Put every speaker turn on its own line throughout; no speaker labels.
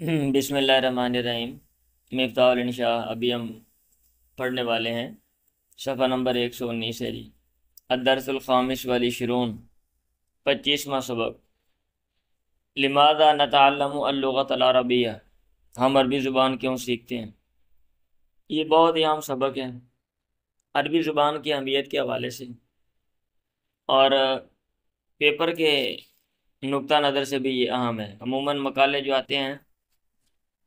بسم اللہ الرحمن الرحیم۔ مفتاح الانشاء ابھی ہم پڑھنے والے ہیں، صفحہ نمبر 119 ہے جی۔ الدرس الخامس والعشرون، 25واں سبق۔ لماذا نتعلم اللغۃ العربیہ، ہم عربی زبان کیوں سیکھتے ہیں؟ یہ بہت ہی عام سبق ہے عربی زبان کی اہمیت کے حوالے سے، اور پیپر کے نقطہ نظر سے بھی یہ اہم ہے۔ عموماً مقالے جو آتے ہیں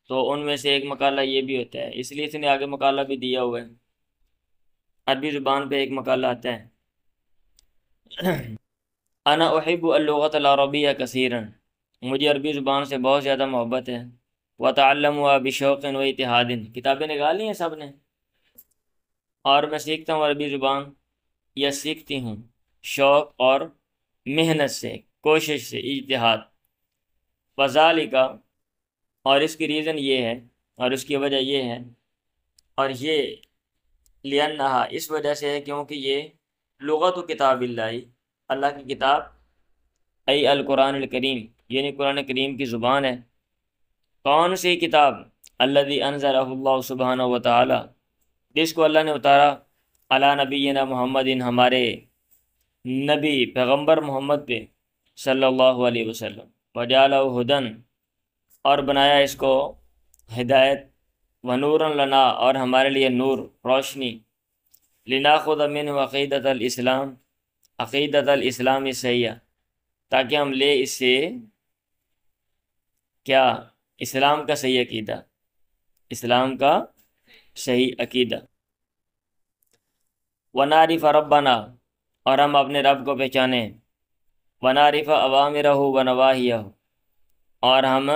تو ان میں سے ایک مقالہ یہ بھی ہوتا ہے، اس لیے اس نے آگے مقالہ بھی دیا ہوا ہے۔ عربی زبان پہ ایک مقالہ آتا ہے، انا احب اللغۃ العربیہ کثیرا، مجھے عربی زبان سے بہت زیادہ محبت ہے۔ وتعلمها بشوق و اتحاد، کتابیں نکال لی ہیں سب نے، اور میں سیکھتا ہوں عربی زبان یا سیکھتی ہوں شوق اور محنت سے، کوشش سے، اجتہاد۔ وذالک، اور اس کی ریزن یہ ہے، اور اس کی وجہ یہ ہے، اور یہ لأنہا، اس وجہ سے ہے کیونکہ یہ لغت و کتاب اللہ، اللہ کی کتاب، ای القرآن الکریم، یعنی قرآن کریم کی زبان ہے۔ کون سی کتاب؟ الذی انزلہ اللہ سبحانہ و تعالی، جس کو اللہ نے اتارا علی نبینا محمد، ہمارے نبی پیغمبر محمد پہ صلی اللہ علیہ وسلم، وجعلہ ہدن، اور بنایا اس کو ہدایت، ونورا لنا، اور ہمارے لیے نور، روشنی، لناخذ منہ عقیدۃ الاسلام، عقیدۃ الاسلام صحیح، تاکہ ہم لے اس سے کیا؟ اسلام کا صحیح عقیدہ، اسلام کا صحیح عقیدہ۔ ونعرف ربنا، اور ہم اپنے رب کو پہچانیں، ونعرف اوامرہ ونواہیہ، اور ہم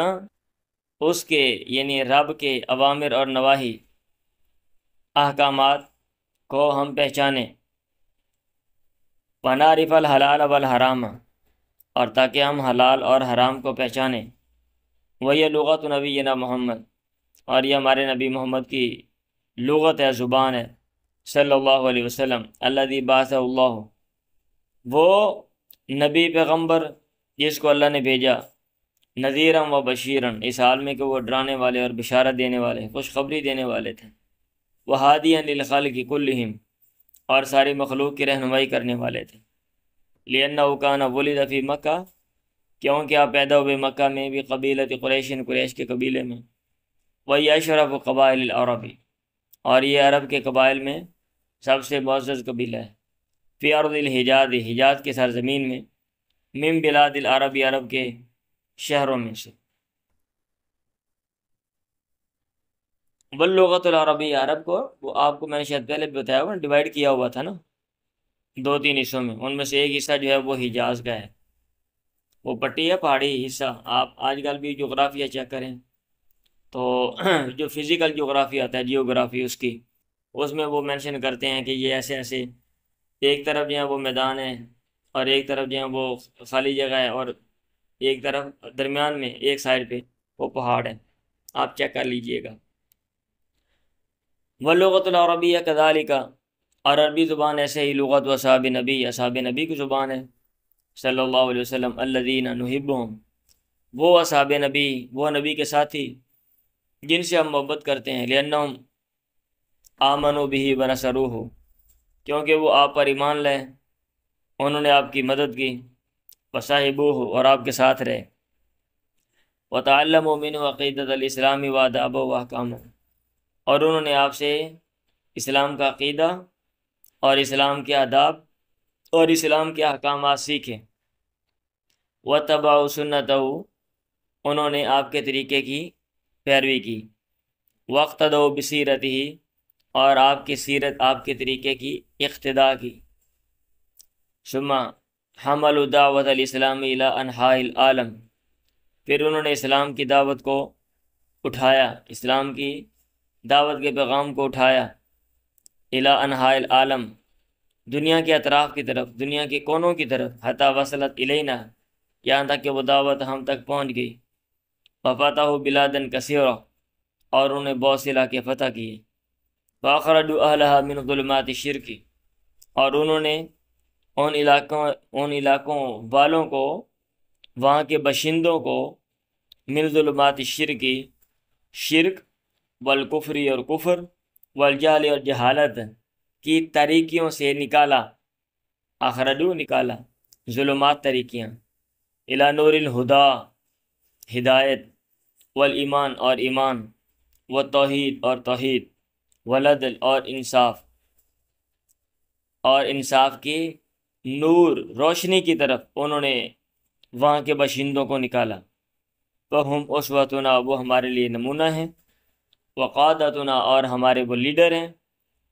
اس کے یعنی رب کے اوامر اور نواہی، احکامات کو ہم پہچانیں۔ ونعرف الحلال والحرام، اور تاکہ ہم حلال اور حرام کو پہچانیں۔ وہی لغت نبینا محمد، اور یہ ہمارے نبی محمد کی لغت ہے، زبان ہے، صلی اللہ علیہ وسلم۔ الذی بعثہ اللہ، وہ نبی پیغمبر جس کو اللہ نے بھیجا، نذیرا و بشیرا، اس حال میں کہ وہ ڈرانے والے اور بشارت دینے والے، خوشخبری دینے والے تھے۔ وہادیا للخلق کلہم، اور ساری مخلوق کی رہنمائی کرنے والے تھے۔ لأنہ کان ولد فی مکہ، کیونکہ آپ پیدا ہوئے مکہ میں، بھی قبیلۃ قریش، قریش کے قبیلے میں۔ وہی اشرف قبائل العرب، اور یہ عرب کے قبائل میں سب سے معزز قبیلہ ہے۔ فی ارض الحجاز، حجاز کے سرزمین میں، من بلاد العرب، عرب کے شہروں میں سے۔ واللغۃ العربی، عرب کو، وہ آپ کو میں نے شاید پہلے بھی بتایا ہوا، ڈیوائڈ کیا ہوا تھا نا 2-3 حصوں میں، ان میں سے ایک حصہ جو ہے وہ حجاز کا ہے، وہ پٹی ہے، پہاڑی حصہ۔ آپ آج کل بھی جغرافیہ چیک کریں تو جو فزیکل جغرافی آتا ہے، جیوگرافی اس کی، اس میں وہ مینشن کرتے ہیں کہ یہ ایسے ایسے، ایک طرف جو ہے وہ میدان ہے، اور ایک طرف جو ہے وہ خالی جگہ ہے، اور ایک طرف درمیان میں ایک سائڈ پہ وہ پہاڑ ہے، آپ چیک کر لیجئے گا۔ واللغۃ العربیہ کذالک، اور عربی زبان ایسے ہی لغت و اصحاب نبی، اصحاب نبی کی زبان ہے، صلی اللہ علیہ وسلم۔ الذین نحبہم، وہ اصحاب نبی، وہ نبی کے ساتھی جن سے ہم محبت کرتے ہیں۔ لأنہم آمنوا بہ ونصروہ، کیونکہ وہ آپ پر ایمان لائے، انہوں نے آپ کی مدد کی۔ وصاحبوہ، اور آپ کے ساتھ رہے۔ وتعلموا منہ عقیدۃ الاسلام وآدابہ واحکامہ، اور انہوں نے آپ سے اسلام کا عقیدہ اور اسلام کے آداب اور اسلام کے احکامات سیکھے۔ واتبعوا سنتہ، انہوں نے آپ کے طریقے کی پیروی کی۔ واقتدوا بسیرتہ، اور آپ کی سیرت، آپ کے طریقے کی اقتداء کی۔ ثم حملوا دعوت الاسلام الی انحاء العالم، پھر انہوں نے اسلام کی دعوت کو اٹھایا، اسلام کی دعوت کے پیغام کو اٹھایا، الی انحاء العالم، دنیا کے اطراف کی طرف، دنیا کے کونوں کی طرف، حتی وصلت الینا، یہاں تک کہ وہ دعوت ہم تک پہنچ گئی۔ وفتحوا بلادا کثیرہ، اور انہوں نے بہت سے علاقے فتح کیے۔ فاخرجوا اہلھا من ظلمات الشرک، اور انہوں نے ان علاقوں والوں کو، وہاں کے باشندوں کو، من ظلمات الشرکی، شرک، والکفری اور کفر، والجہل اور جہالت کی تاریکیوں سے نکالا، اخرجو نکالا، ظلمات تاریکیاں، الی نور الہدا ہدایت، والایمان اور ایمان، والتوحید اور توحید، والعدل اور انصاف کی نور روشنی کی طرف انہوں نے وہاں کے باشندوں کو نکالا۔ فہم اسوتنا، وہ ہمارے لیے نمونہ ہیں، وقادتنا اور ہمارے وہ لیڈر ہیں،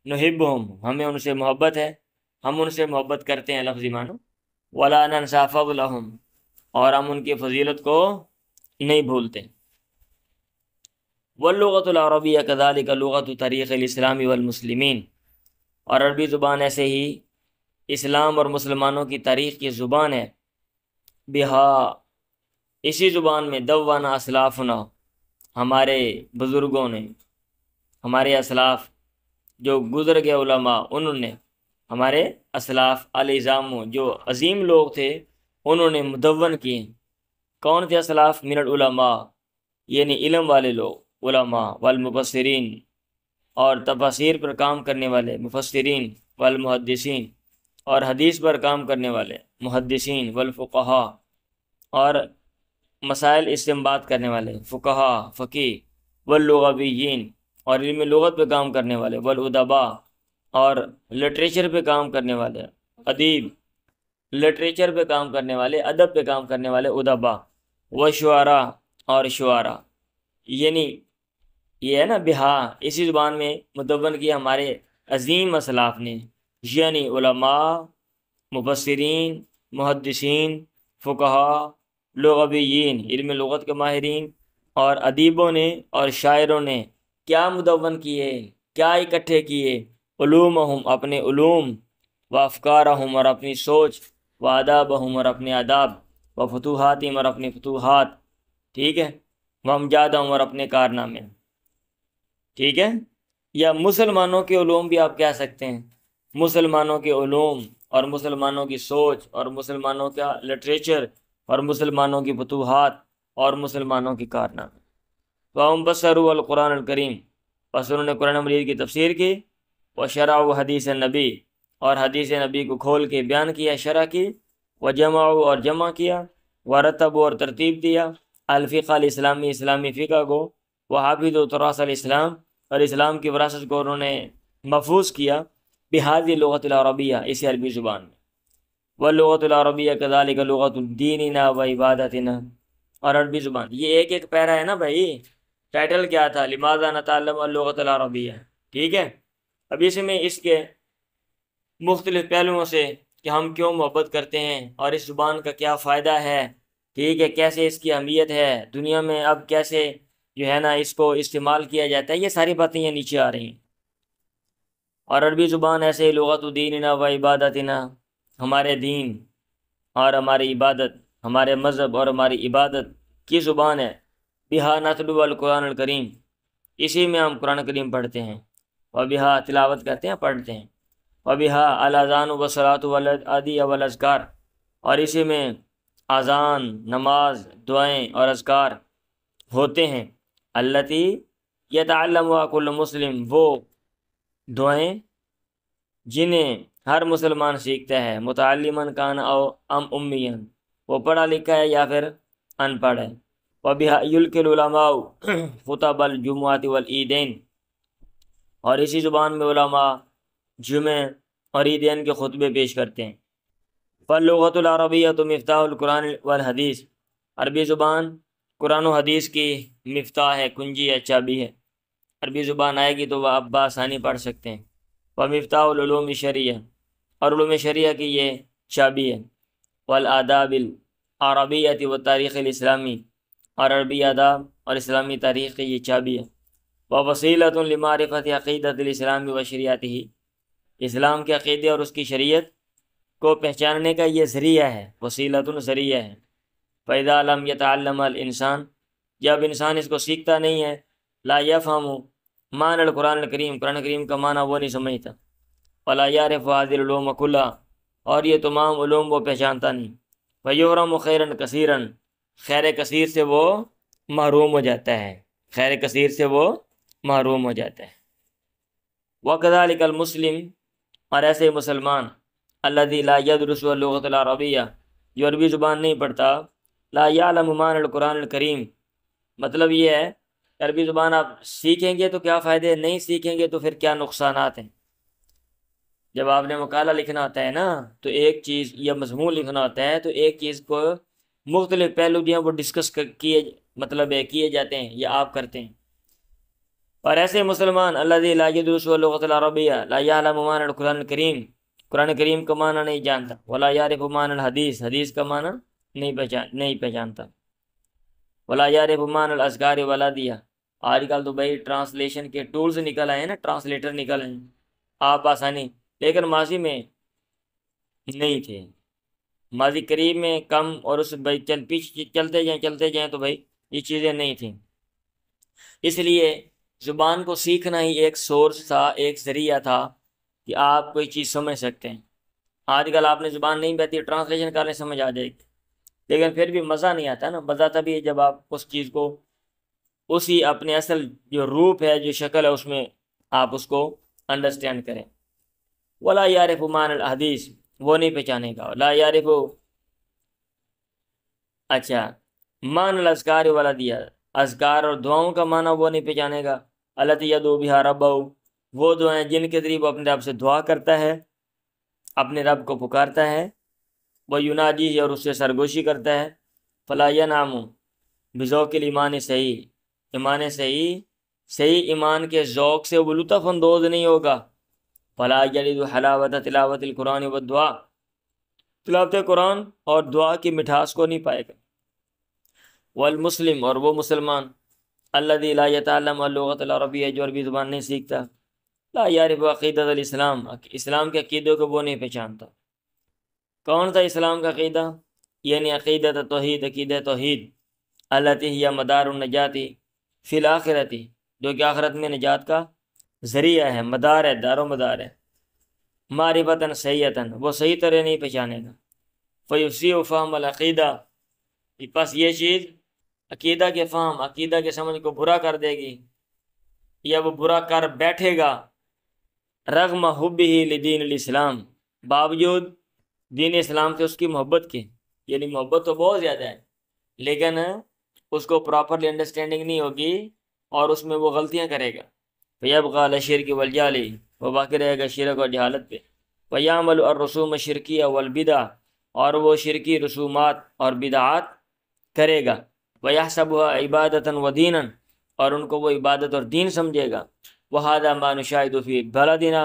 نحبہم ہمیں ان سے محبت ہے، ہم ان سے محبت کرتے ہیں، لفظی معنی، ولا ننسى فضلہم اور ہم ان کی فضیلت کو نہیں بھولتے۔ واللغۃ العربیہ کذالک لغۃ طریق الاسلام والمسلمین، اور عربی زبان ایسے ہی اسلام اور مسلمانوں کی تاریخ کی زبان ہے۔ بہا، اسی زبان میں، دوانا اسلافنا، ہمارے بزرگوں نے، ہمارے اسلاف جو گزر گئے علماء، انہوں نے، ہمارے اسلاف العظام جو عظیم لوگ تھے انہوں نے مدون کیے۔ کون تھے اسلاف؟ من العلماء، یعنی علم والے لوگ، علماء، والمفسرین اور تفاسیر پر کام کرنے والے مفسرین، والمحدثین اور حدیث پر کام کرنے والے محدثین، والفقہاء اور مسائل استنباط کرنے والے فقہاء فقیہ، واللغویین اور علم لغت پہ کام کرنے والے، والادباء اور لٹریچر پہ کام کرنے والے ادیب، لٹریچر پہ کام کرنے والے، ادب پہ کام کرنے والے ادباء، وشعراء اور شعراء، یعنی یہ ہے نا بہا، اسی زبان میں مدون کیا ہمارے عظیم اسلاف نے، یعنی علماء، مفسرین، محدثین، فقہاء، لغویین علم لغت کے ماہرین اور ادیبوں نے اور شاعروں نے کیا مدون کیے، کیا اکٹھے کیے، علومہم اپنے علوم، و افکارہم اور اپنی سوچ، و آدابہم اور اپنے آداب، و فتوحاتہم اور اپنی فتوحات، ٹھیک ہے، و امجادہم اور اپنے کارنامے، ٹھیک ہے، یا مسلمانوں کے علوم بھی آپ کہہ سکتے ہیں، مسلمانوں کے علوم اور مسلمانوں کی سوچ اور مسلمانوں کا لٹریچر اور مسلمانوں کی فتوحات اور مسلمانوں کی کارنامے۔ وَهُمْ بَصَّرُوا القرآن الکریم، پس انہوں نے قرآن مجید کی تفسیر کی، وَشَرَعُوا حدیث النبی اور حدیث نبی کو کھول کے بیان کیا، شرح کی، وَجَمَعُوا اور جمع کیا، وَرَتَّبُوا اور ترتیب دیا، الفقہ الاسلامی اسلامی فقہ کو، وَحَافِظُوا تُرَاثَ الاسلام اور اسلام کی وراثت کو انہوں نے محفوظ کیا، بِهَذِهِ اللغۃ العربیہ اسی عربی زبان میں، وَاللغۃ العربیہ کذالک لغۃ دیننا وعبادتنا، اور عربی زبان، یہ ایک ایک پیرا ہے نا بھائی، ٹائٹل کیا تھا؟ لماذا نتعلم اللغۃ العربیہ، ٹھیک ہے۔ اب اس میں اس کے مختلف پہلوؤں سے کہ ہم کیوں محبت کرتے ہیں اور اس زبان کا کیا فائدہ ہے، ٹھیک ہے، کیسے اس کی اہمیت ہے دنیا میں، اب کیسے جو ہے نا اس کو استعمال کیا جاتا ہے، یہ ساری باتیں یہ نیچے آ رہی ہیں۔ اور عربی زبان ایسے لغت دیننا و عبادتنا، ہمارے دین اور ہماری عبادت، ہمارے مذہب اور ہماری عبادت کی زبان ہے، بہا نتلو القرآن الکریم، اسی میں ہم قرآن کریم پڑھتے ہیں، و بہا تلاوت کرتے ہیں، پڑھتے ہیں، و بہا الاذان والصلاۃ والادعیہ والاذکار، اور اسی میں اذان، نماز، دعائیں اور اذکار ہوتے ہیں، التی یتعلمها کل مسلم، وہ دعائیں جنہیں ہر مسلمان سیکھتا ہے، متعلماً کان او ام امیاً، وہ پڑھا لکھا ہے یا پھر ان پڑھ ہے، وَبِهَا يُلْقِي الْعُلَمَاءُ خُطَبَ الْجُمُعَةِ وَالْعِيدَيْنِ، اور اسی زبان میں علماء جمعہ اور عیدین کے خطبے پیش کرتے ہیں۔ فاللغۃ العربیۃ مفتاح القرآن والحدیث، عربی زبان قرآن و حدیث کی مفتاح ہے، کنجی ہے، چابی ہے، عربی زبان آئے گی تو وہ آپ بآسانی پڑھ سکتے ہیں۔ ومفتاح العلوم الشرعیہ، اور علوم شریعہ کی یہ چابی ہے، والآداب العربیۃ والتاریخ الاسلامی، اور عربی آداب اور اسلامی تاریخ کی یہ چابی ہے، ووسیلۃ لمعرفۃ عقیدۃ الاسلام و شریعتہ، اسلام کے عقیدے اور اس کی شریعت کو پہچاننے کا یہ ذریعہ ہے، وسیلۃ ذریعہ ہے۔ فإذا لم يتعلم الانسان، جب انسان اس کو سیکھتا نہیں ہے، لا يفهم معنی القرآن الکریم، قرآن کریم کا معنی وہ نہیں سمجھتا، ولا يعرف هذه العلوم كلها، اور یہ تمام علوم وہ پہچانتا نہیں، فيحرم خيرا كثيرا، خیر کثیر سے وہ محروم ہو جاتا ہے، خیر کثیر سے وہ محروم ہو جاتا ہے۔ وَكَذَلِكَ الْمُسْلِمُ، اور ایسے مسلمان، الذي لا يدرس اللغة العربية، جو عربی زبان نہیں پڑھتا، لا يعلم معنى القرآن الکریم، مطلب یہ ہے کہ عربی زبان آپ سیکھیں گے تو کیا فائدے، نہیں سیکھیں گے تو پھر کیا نقصانات ہیں۔ جب آپ نے مقالہ لکھنا ہوتا ہے نا تو ایک چیز یا مضمون لکھنا ہوتا ہے تو ایک چیز کو مختلف پہلو جو ہیں وہ ڈسکس کیے، مطلب ہے کیے جاتے ہیں یا آپ کرتے ہیں۔ اور ایسے مسلمان الذی لا یدرس اللغۃ العربیہ لا یعلم معنی القرآن الکریم، قرآن کریم کا معنی نہیں جانتا، ولا یعرف معنی الحدیث، حدیث کا معنی نہیں پہچانتا، ولا یعرف معنی الاذکار والادیہ۔ آج کل تو بھائی ٹرانسلیشن کے ٹولز نکل آئے ہیں نا، ٹرانسلیٹر نکل آئے ہیں، آپ آسانی، لیکن ماضی میں نہیں تھے، ماضی قریب میں کم، اور اس بھائی پیچھے چلتے جائیں تو بھائی یہ چیزیں نہیں تھیں۔ اس لیے زبان کو سیکھنا ہی ایک سورس تھا، ایک ذریعہ تھا کہ آپ کوئی چیز سمجھ سکتے ہیں۔ آج کل آپ نے زبان نہیں بہتی، ٹرانسلیشن کرنے سمجھ آ جائے گی، لیکن پھر بھی مزہ نہیں آتا نا۔ مزہ تبھی ہے جب آپ اس چیز کو اسی اپنے اصل جو روپ ہے، جو شکل ہے، اس میں آپ اس کو انڈرسٹینڈ کریں۔ ولا یعرف معنی الحدیث، وہ نہیں پہچانے گا۔ لا یعرف، اچھا، معنی الاذکار والادیہ، اذکار اور دعاؤں کا معنی وہ نہیں پہچانے گا۔ التی یدعو بہا ربہ، وہ دعائیں جن کے ذریعے وہ اپنے رب سے دعا کرتا ہے، اپنے رب کو پکارتا ہے، وہ یناجی، اور اس سے سرگوشی کرتا ہے۔ فلا ینام بذوق الایمان صحیح، ایمان صحیح ایمان کے ذوق سے وہ لطف اندوز نہیں ہوگا۔ فلا یجد حلاوت تلاوت القرآن والدعاء، تلاوت قرآن اور دعا کی مٹھاس کو نہیں پائے گا۔ والمسلم، اور وہ مسلمان، الذی لا یتعلم اللغۃ العربیہ، جو عربی زبان نہیں سیکھتا، لا یعرف عقیدۃ الاسلام، اسلام کے عقیدے کو وہ نہیں پہچانتا۔ کون سا اسلام کا عقیدہ؟ یعنی عقیدۃ توحید، عقیدہ توحید، التی ہی مدار النجات فی الآخرۃ، جو کہ آخرت میں نجات کا ذریعہ ہے، مدار ہے، دار و مدار ہے۔ معرفتاً صحیحتاً، وہ صحیح طرح نہیں پہچانے گا۔ فیسیء فہم العقیدہ، بس یہ چیز عقیدہ کے فہم، عقیدہ کے سمجھ کو برا کر دے گی، یا وہ برا کر بیٹھے گا۔ رغم حبہ لدین الاسلام، باوجود دین اسلام سے اس کی محبت کے، یعنی محبت تو بہت زیادہ ہے، لیکن اس کو پراپرلی انڈرسٹینڈنگ نہیں ہوگی اور اس میں وہ غلطیاں کرے گا۔ فیبقی علی الشرک والجہل، وہ باقی رہے گا شرک اور جہالت پہ۔ ویعمل الرسوم الشرکیہ والبدع، اور وہ شرکی رسومات اور بدعات کرے گا۔ ویحسبها عبادۃ ودینا، اور ان کو وہ عبادت اور دین سمجھے گا۔ وہذا ما نشاہد فی بلدنا،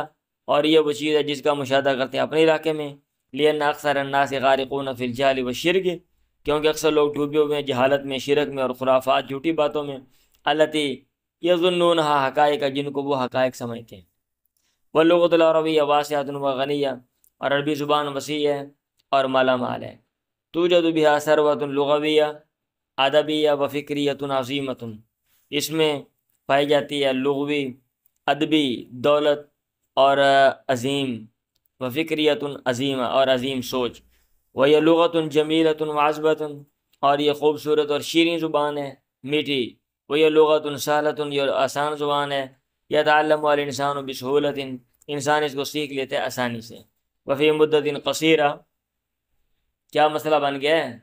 اور یہ وہ چیز ہے جس کا مشاہدہ کرتے ہیں اپنے علاقے میں۔ لأن اکثر الناس غارقون فی الجہل والشرک، کیونکہ اکثر لوگ ڈوبے ہوئے ہیں جہالت میں، شرک میں اور خرافات، جھوٹی باتوں میں۔ التی یظنونها حقائق، جن کو وہ حقائق سمجھتے ہیں۔ واللغۃ العربیہ واسعۃ وغنیہ، اور عربی زبان وسیع ہے اور مالا مال ہے۔ توجد بها ثروۃ لغویہ ادبیہ و فکریۃ عظیمۃ، اس میں پائی جاتی ہے لغوی، ادبی دولت اور عظیم، و فکریۃ عظیمہ، اور عظیم سوچ۔ وہی لغت جمیلۃ وعذبۃ، اور یہ خوبصورت اور شیریں زبان ہے، میٹھی۔ وہی لغت سہلۃ، یہ آسان زبان ہے۔ یتعلم الانسان بسہولۃ، انسان اس کو سیکھ لیتا ہے آسانی سے۔ وفی مدت قصیرہ، کیا مسئلہ بن گیا ہے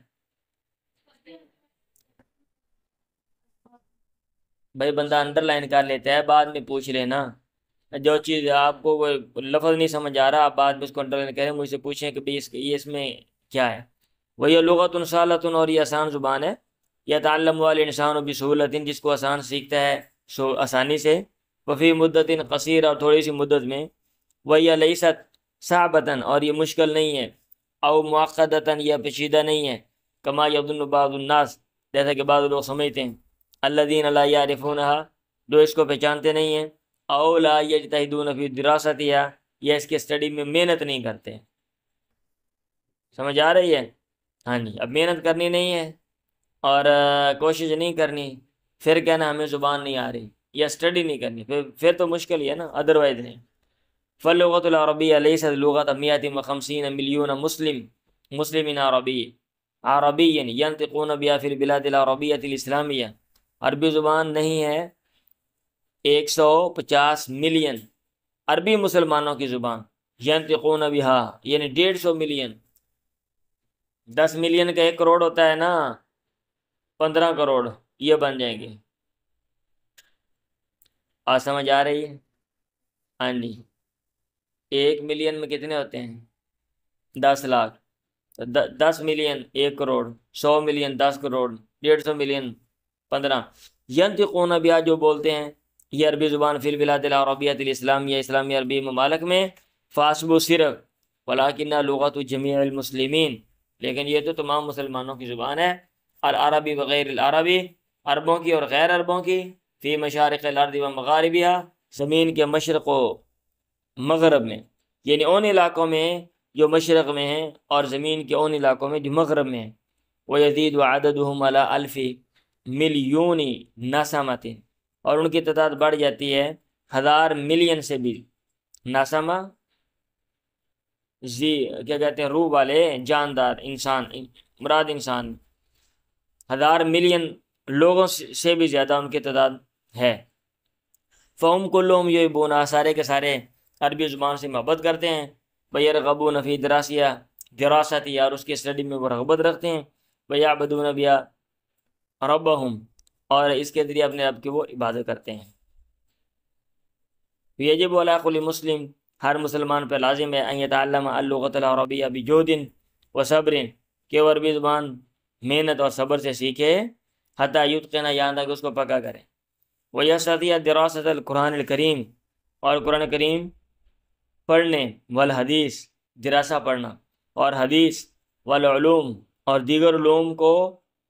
بھائی؟ بندہ انڈر لائن کر لیتا ہے، بعد میں پوچھ لینا۔ جو چیز آپ کو وہ لفظ نہیں سمجھ آ رہا، آپ بعد میں اس کو انڈر لائن کریں، مجھ سے پوچھیں کہ یہ اس میں کیا ہے۔ وہی لغت سہلۃ، اور یہ آسان زبان ہے۔ یتعلم الانسان بسہولۃ، جس کو آسان سیکھتا ہے آسانی سے۔ وفی مدت قصیرہ، اور تھوڑی سی مدت میں۔ وہی لیست صعبۃ، اور یہ مشکل نہیں ہے۔ او معقدۃ، یا پیچیدہ نہیں ہے۔ کما یظن بعض الناس، جیسا کہ بعض لوگ سمجھتے ہیں۔ الذین لا یعرفونها، جو اس کو پہچانتے نہیں ہیں۔ او لا یجتہدون فی دراستها، یا اس کے اسٹڈی میں محنت نہیں کرتے۔ سمجھ آ رہی ہے؟ ہاں جی، اب محنت کرنی نہیں ہے اور کوشش نہیں کرنی، پھر کہنا ہمیں زبان نہیں آ رہی یا اسٹڈی نہیں کرنی، پھر تو مشکل ہی ہے نا، ادروائز نہیں۔ فاللغۃ العربیہ لیست لغۃ 150 ملین مسلم عربی ینطقون بها فی البلاد العربیۃ الاسلامیہ، عربی زبان نہیں ہے 150 ملین عربی مسلمانوں کی زبان، ینطقون بہا یعنی 150 ملین، 10 ملین کا 1 کروڑ ہوتا ہے نا، 15 کروڑ یہ بن جائیں گے۔ آج سمجھ آ رہی ہے؟ ہاں جی، 1 ملین میں کتنے ہوتے ہیں؟ 10 lakh, 10 million 1 crore, 100 million 10 crore, 150 million 15۔ ینطقون بہا جو بولتے ہیں یہ عربی زبان فی البلاد العربیۃ الاسلامیہ اسلامی عربی ممالک میں، فاسبو صرف ولکن لغت جمیع المسلمین لیکن یہ تو تمام مسلمانوں کی زبان ہے، العربی وغیر العربی عربوں کی اور غیر عربوں کی، فی مشارق الارض و مغاربیہ زمین کے مشرق و مغرب میں، یعنی ان علاقوں میں جو مشرق میں ہیں اور زمین کے ان علاقوں میں جو مغرب میں ہیں، وَيَزِيدُ عَدَدُهُمْ عَلَىٰ أَلْفِ مِلْيُونِ نَسَمَةٍ اور ان کی تعداد بڑھ جاتی ہے 1000 ملین سے بھی۔ نسمہ کیا کہتے ہیں؟ روح والے، جاندار، انسان، مراد انسان، 1000 ملین لوگوں سے بھی زیادہ ان کی تعداد ہے۔ فَهُمْ كُلُّهُمْ يُحِبُّونَ سارے کے سارے عربی زبان سے محبت کرتے ہیں، وَيَرْغَبُونَ فِي دراستها اور اس کی اسٹڈی میں وہ رغبت رکھتے ہیں، وَيَعْبُدُونَ بِهَا رَبَّهُمْ اور اس کے ذریعے اپنے رب کی وہ عبادت کرتے ہیں۔ یجب علی کل مسلم ہر مسلمان پہ لازم ہے ان یتعلم اللغۃ العربیہ بجود وصبر کہ وہ عربی زبان محنت اور صبر سے سیکھے، حتی یتقن یہاں تک اس کو پکا کرے، ویستطیع دراست القرآن الکریم اور قرآن کریم پڑھنے، والحدیث دراسہ پڑھنا، اور حدیث، والعلوم اور دیگر علوم کو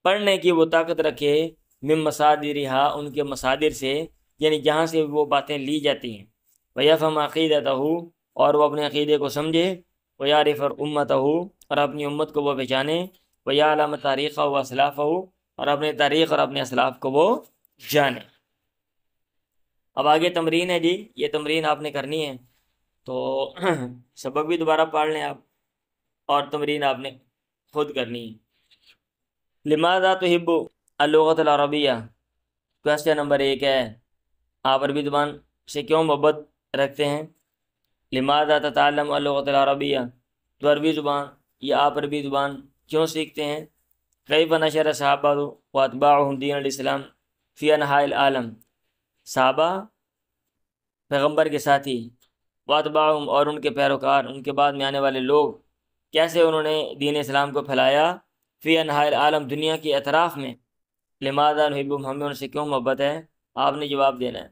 پڑھنے کی وہ طاقت رکھے، من مصادرہا ان کے مصادر سے یعنی جہاں سے وہ باتیں لی جاتی ہیں، ویفہم عقیدتہ اور وہ اپنے عقیدے کو سمجھے، ویعرف امتہ اور اپنی امت کو وہ پہچانے، ویعلم تاریخہ و اسلافہ اور اپنے تاریخ اور اپنے اسلاف کو وہ جانے۔ اب آگے تمرین ہے جی، یہ تمرین آپ نے کرنی ہے، تو سبق بھی دوبارہ پڑھ لیں آپ اور تمرین آپ نے خود کرنی ہے۔ لماذا تحب اللغۃ العربیہ، کویسچن نمبر 1 ہے آپ عربی زبان سے کیوں محبت رکھتے ہیں؟ لماذا تتعلم اللغۃ العربیہ تو عربی زبان یا آپ عربی زبان کیوں سیکھتے ہیں؟ کیف نشر صحابہ و اتباعہم دین الاسلام فی انحاء العالم، صحابہ پیغمبر کے ساتھی، و اتباعہم اور ان کے پیروکار، ان کے بعد میں آنے والے لوگ کیسے انہوں نے دین اسلام کو پھیلایا، فی انحاء العالم دنیا کے اطراف میں، لماذا نحبہم ہمیں ان سے کیوں محبت ہے؟ آپ نے جواب دینا ہے۔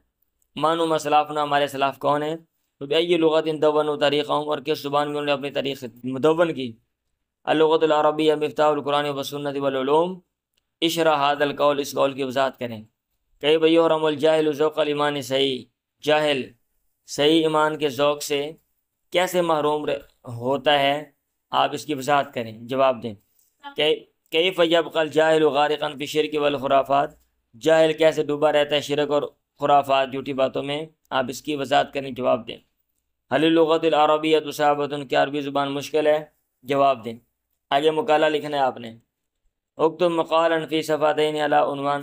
من هم اسلافنا ہمارے اسلاف کون ہیں؟ بأي لغت دونوا طریقہم اور کس زبان میں انہوں نے اپنی تاریخ مدون کی، اللغۃ العربیہ مفتاح القرآن والسنۃ والعلوم، اشرح هذا القول اس قول کی وضاحت کریں۔ کئی یحرم الجاہل ذوق الایمان صحیح، جاہل صحیح ایمان کے ذوق سے کیسے محروم ہوتا ہے، آپ اس کی وضاحت کریں، جواب دیں۔ کیف یبقى الجاہل غارقا فی الشرک والخرافات، جاہل کیسے ڈوبا رہتا ہے شرک اور خرافات جھوٹی باتوں میں، آپ اس کی وضاحت کریں، جواب دیں۔ حل اللغۃ العربیہ صعبۃ کیا عربی زبان مشکل ہے؟ جواب دیں۔ آگے مقالہ لکھنا ہے آپ نے، اکتب مقالا فی صفحتین علی عنوان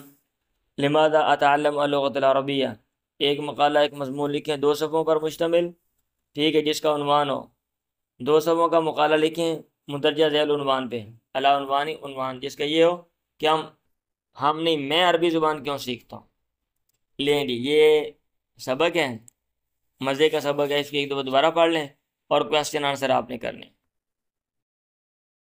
لماذا اتعلم اللغۃ العربیہ، ایک مقالہ ایک مضمون لکھیں 2 صفحوں پر مشتمل، ٹھیک ہے، جس کا عنوان ہو، 2 صفحوں کا مقالہ لکھیں مندرجہ ذیل عنوان پہ، علی عنوانی عنوان جس کا یہ ہو کہ ہم نہیں میں عربی زبان کیوں سیکھتا ہوں۔ لیں جی، یہ سبق ہے، مزے کا سبق ہے، اس کی ایک دفعہ دوبارہ پڑھ لیں اور کویسچن آنسر آپ نے کرنے۔